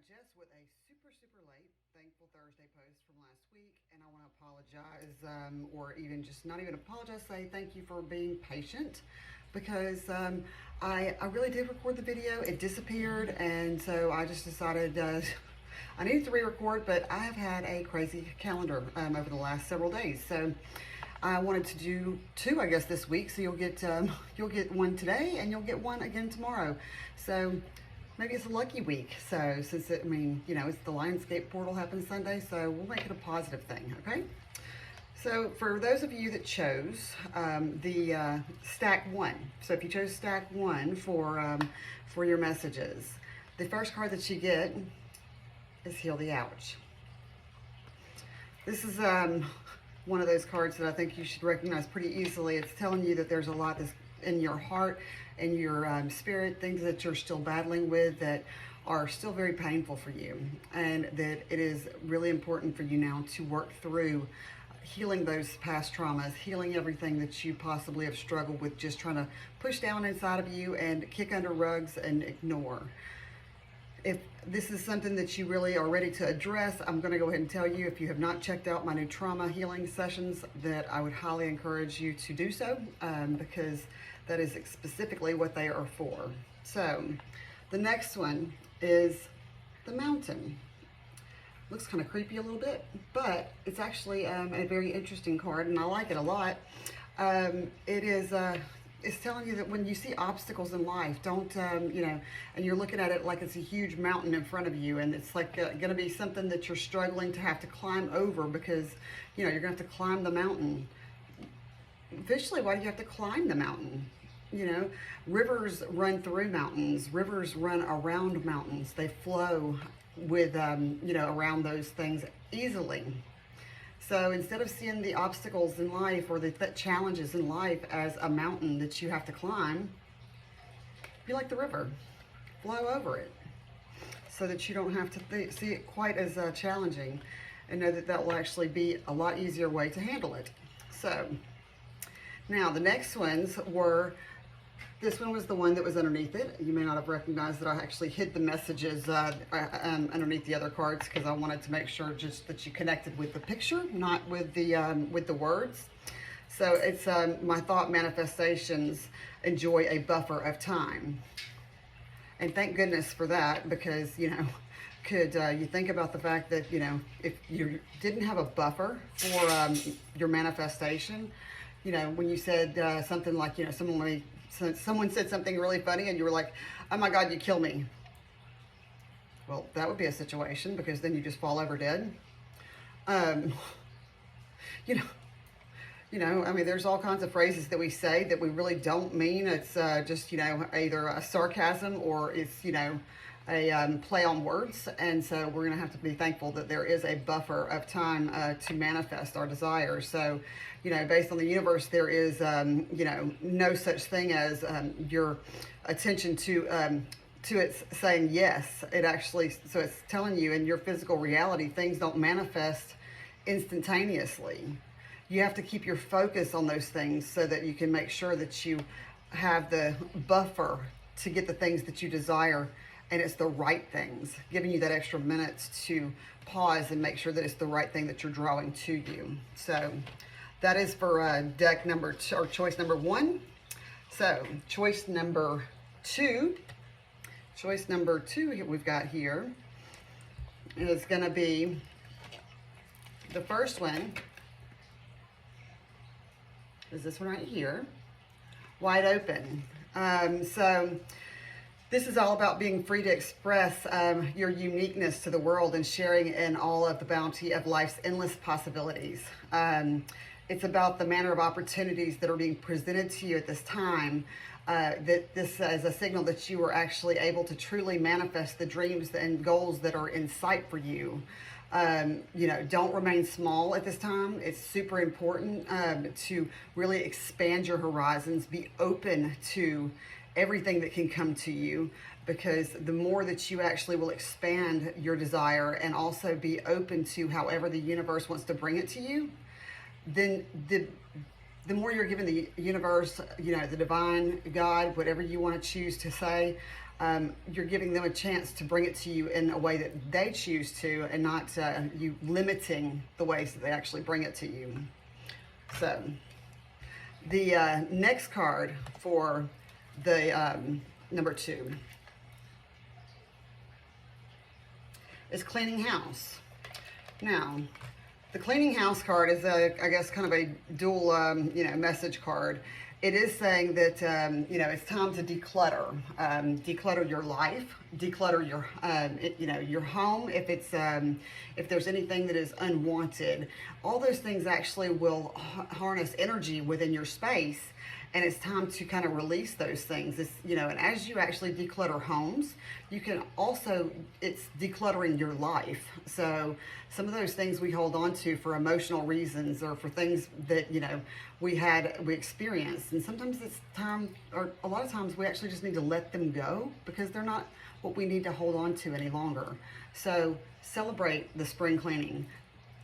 just with a super late Thankful Thursday post from last week, and I want to apologize, or even just not even apologize, say thank you for being patient because I really did record the video. It disappeared, and so I just decided I needed to re-record, but I have had a crazy calendar over the last several days, so I wanted to do two, I guess, this week. So you'll get one today, and you'll get one again tomorrow. So maybe it's a lucky week. So since it's the Lionsgate portal happens Sunday, so we'll make it a positive thing, okay? So for those of you that chose the stack one, so if you chose stack one for your messages, the first card that you get is Heal the Ouch. This is one of those cards that I think you should recognize pretty easily. It's telling you that there's a lot that's in your heart and your spirit, things that you're still battling with that are still very painful for you, and that it is really important for you now to work through healing those past traumas, healing everything that you possibly have struggled with, just trying to push down inside of you and kick under rugs and ignore. If this is something that you really are ready to address, I'm going to go ahead and tell you, if you have not checked out my new trauma healing sessions, that I would highly encourage you to do so, because that is specifically what they are for. So the next one is the Mountain. Looks kind of creepy a little bit, but it's actually a very interesting card, and I like it a lot. It's telling you that when you see obstacles in life, don't, and you're looking at it like it's a huge mountain in front of you, and it's like going to be something that you're struggling to have to climb over, because, you're going to have to climb the mountain. Visually, why do you have to climb the mountain? Rivers run through mountains. Rivers run around mountains. They flow with, around those things easily. So instead of seeing the obstacles in life or the challenges in life as a mountain that you have to climb, be like the river, flow over it, so that you don't have to see it quite as challenging, and know that that will actually be a lot easier way to handle it. So now the next ones were, this one was the one that was underneath it. You may not have recognized that I actually hid the messages underneath the other cards, because I wanted to make sure just that you connected with the picture, not with the words. So it's my thought manifestations enjoy a buffer of time. And thank goodness for that, because, could you think about the fact that, if you didn't have a buffer for your manifestation, when you said something like, someone said something really funny and you were like, oh my God, you kill me. Well, that would be a situation, because then you just fall over dead. There's all kinds of phrases that we say that we really don't mean. It's just, either a sarcasm or it's, a play on words. And so we're going to have to be thankful that there is a buffer of time to manifest our desires. So, based on the universe, there is, no such thing as your attention to it saying yes. It actually, so it's telling you in your physical reality, things don't manifest instantaneously. You have to keep your focus on those things so that you can make sure that you have the buffer to get the things that you desire, and it's the right things, giving you that extra minutes to pause and make sure that it's the right thing that you're drawing to you. So that is for deck number two, or choice number one. So choice number two we've got here is going to be, the first one is this one right here, Wide Open. So this is all about being free to express your uniqueness to the world and sharing in all of the bounty of life's endless possibilities. It's about the manner of opportunities that are being presented to you at this time, that this is a signal that you are actually able to truly manifest the dreams and goals that are in sight for you. Don't remain small at this time. It's super important to really expand your horizons, be open to everything that can come to you, because the more that you actually will expand your desire and also be open to however the universe wants to bring it to you, then the more you're giving the universe, the divine, God, whatever you want to choose to say, you're giving them a chance to bring it to you in a way that they choose to, and not you limiting the ways that they actually bring it to you. So the next card for the number 2 is cleaning house. Now, the cleaning house card is I guess kind of a dual, message card. It is saying that, it's time to declutter, declutter your life, declutter your, your home. If there's anything that is unwanted, all those things actually will harness energy within your space. And it's time to kind of release those things. And as you actually declutter homes, you can also, it's decluttering your life. So some of those things we hold on to for emotional reasons, or for things that, we experienced. And sometimes it's time, or a lot of times we actually just need to let them go, because they're not what we need to hold on to any longer. So celebrate the spring cleaning.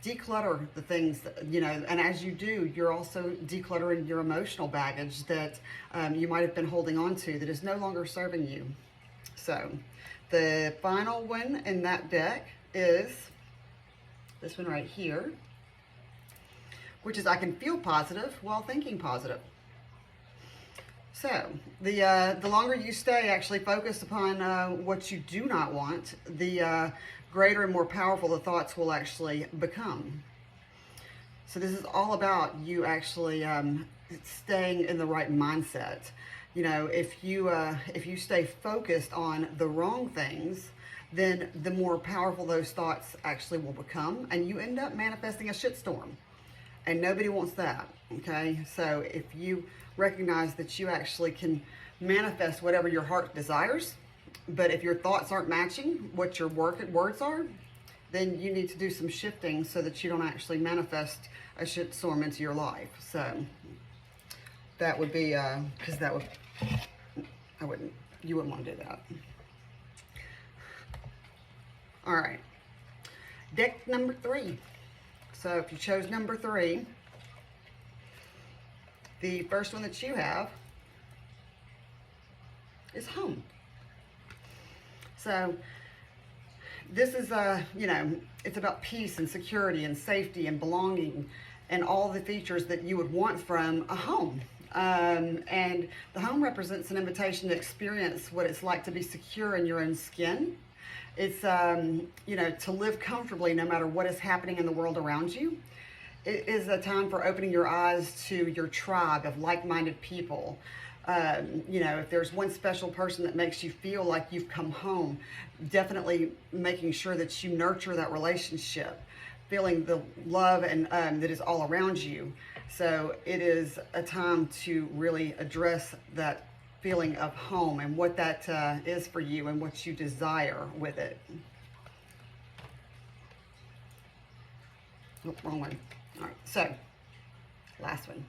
Declutter the things, and as you do, you're also decluttering your emotional baggage that you might have been holding on to that is no longer serving you. So the final one in that deck is this one right here, which is I can feel positive while thinking positive. So the longer you stay actually focused upon what you do not want, the greater and more powerful the thoughts will actually become. So this is all about you actually staying in the right mindset. If you stay focused on the wrong things, then the more powerful those thoughts actually will become, and you end up manifesting a shitstorm. And nobody wants that, okay? So if you recognize that you actually can manifest whatever your heart desires, but if your thoughts aren't matching what your words are, then you need to do some shifting so that you don't actually manifest a shitstorm into your life. So that would be, because you wouldn't want to do that. All right, deck number 3. So if you chose number 3, the first one that you have is home. So this is, it's about peace and security and safety and belonging and all the features that you would want from a home. And the home represents an invitation to experience what it's like to be secure in your own skin. It's, to live comfortably no matter what is happening in the world around you. It is a time for opening your eyes to your tribe of like-minded people. If there's one special person that makes you feel like you've come home, definitely making sure that you nurture that relationship, feeling the love and that is all around you. So it is a time to really address that feeling of home and what that is for you and what you desire with it. Oh, wrong one. All right, so last one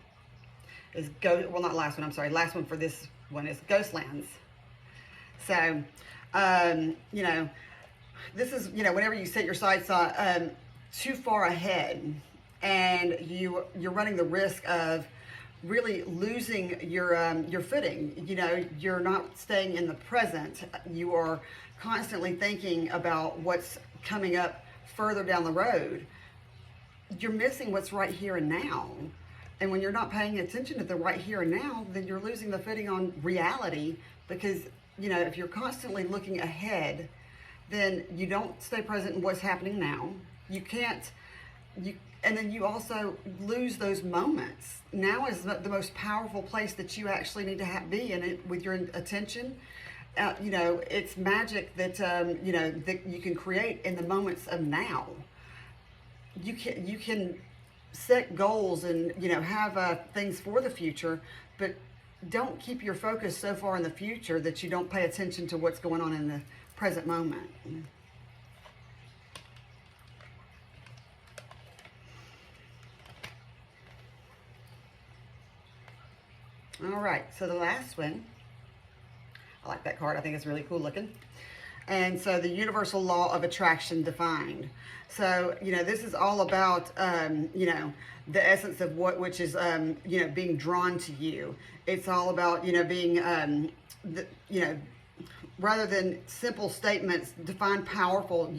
is not last one, I'm sorry. Last one for this one is Ghostlands. So, this is, whenever you set your sights on too far ahead, and you're running the risk of really losing your footing. You're not staying in the present. You are constantly thinking about what's coming up further down the road. You're missing what's right here and now. And when you're not paying attention to the right here and now, then you're losing the footing on reality, because, if you're constantly looking ahead, then you don't stay present in what's happening now. And then you also lose those moments. Now is the most powerful place that you actually need to be in it with your attention. It's magic that, that you can create in the moments of now. You can set goals and, have things for the future, but don't keep your focus so far in the future that you don't pay attention to what's going on in the present moment. All right, so the last one, I like that card. I think it's really cool looking. And so the universal law of attraction defined. So, this is all about, the essence of which is, being drawn to you. It's all about, being, the rather than simple statements, define powerful,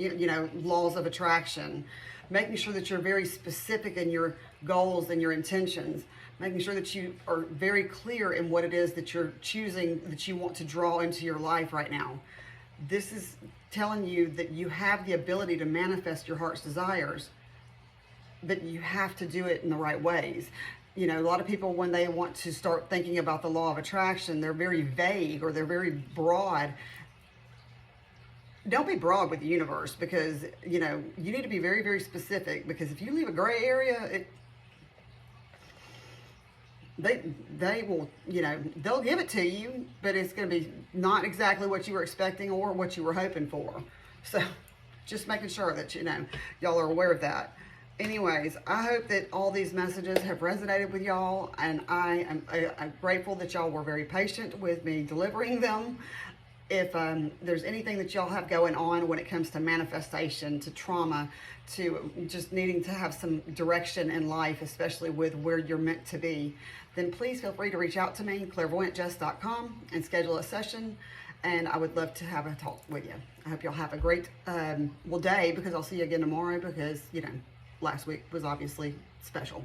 laws of attraction. Making sure that you're very specific in your goals and your intentions. Making sure that you are very clear in what it is that you're choosing, that you want to draw into your life right now. This is telling you that you have the ability to manifest your heart's desires, but you have to do it in the right ways. A lot of people, when they want to start thinking about the law of attraction, they're very vague or they're very broad. Don't be broad with the universe, because, you need to be very, very specific, because if you leave a gray area, they will, they'll give it to you, but it's going to be not exactly what you were expecting or what you were hoping for. So just making sure that, y'all are aware of that. Anyways, I hope that all these messages have resonated with y'all, and I'm grateful that y'all were very patient with me delivering them. If there's anything that y'all have going on when it comes to manifestation, to trauma, to just needing to have some direction in life, especially with where you're meant to be, then please feel free to reach out to me, clairvoyantjess.com, and schedule a session, and I would love to have a talk with you. I hope y'all have a great day, because I'll see you again tomorrow, because, last week was obviously special.